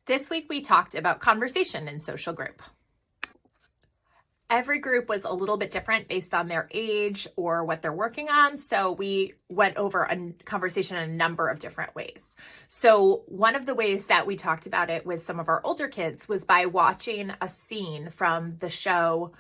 This week we talked about conversation in social group. Every group was a little bit different based on their age or what they're working on. So we went over a conversation in a number of different ways. So one of the ways that we talked about it with some of our older kids was by watching a scene from the show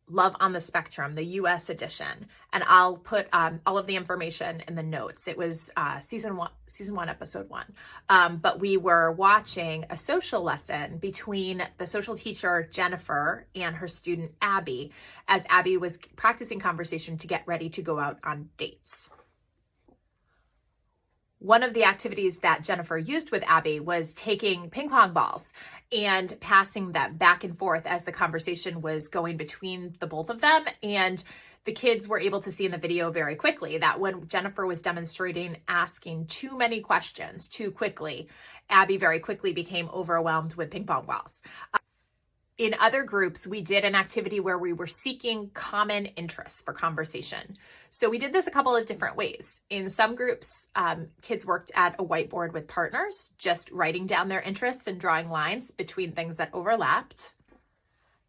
Love on the Spectrum, the US edition. And I'll put all of the information in the notes. It was season one, episode 1. But we were watching a social lesson between the social teacher, Jennifer, and her student, Abby, as Abby was practicing conversation to get ready to go out on dates. One of the activities that Jennifer used with Abby was taking ping pong balls and passing them back and forth as the conversation was going between the both of them. And the kids were able to see in the video very quickly that when Jennifer was demonstrating asking too many questions too quickly, Abby very quickly became overwhelmed with ping pong balls. In other groups, we did an activity where we were seeking common interests for conversation. So we did this a couple of different ways. In some groups, kids worked at a whiteboard with partners, just writing down their interests and drawing lines between things that overlapped.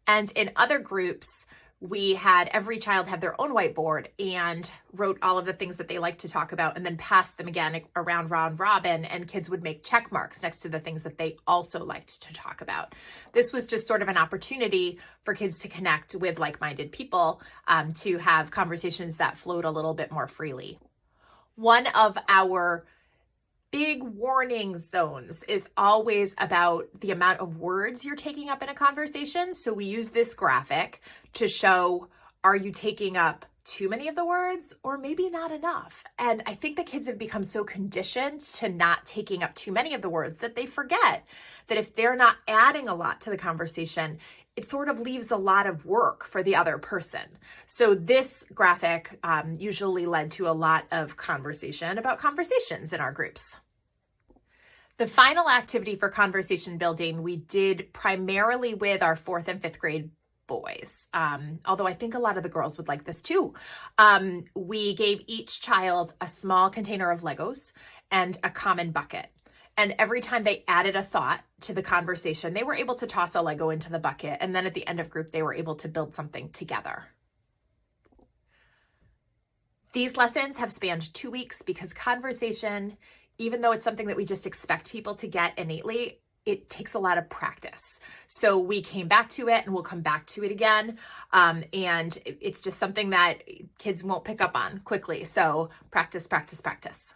And in other groups, we had every child have their own whiteboard and wrote all of the things that they like to talk about and then passed them again around round robin, and kids would make check marks next to the things that they also liked to talk about. This was just sort of an opportunity for kids to connect with like-minded people, to have conversations that flowed a little bit more freely. One of our big warning zones is always about the amount of words you're taking up in a conversation. So we use this graphic to show, are you taking up too many of the words or maybe not enough? And I think the kids have become so conditioned to not taking up too many of the words that they forget that if they're not adding a lot to the conversation, it sort of leaves a lot of work for the other person. So this graphic usually led to a lot of conversation about conversations in our groups. The final activity for conversation building we did primarily with our 4th and 5th grade boys, although I think a lot of the girls would like this too. We gave each child a small container of Legos and a common bucket. And every time they added a thought to the conversation, they were able to toss a Lego into the bucket. And then at the end of group, they were able to build something together. These lessons have spanned 2 weeks because conversation, even though it's something that we just expect people to get innately, it takes a lot of practice. So we came back to it and we'll come back to it again. And it's just something that kids won't pick up on quickly. So practice, practice, practice.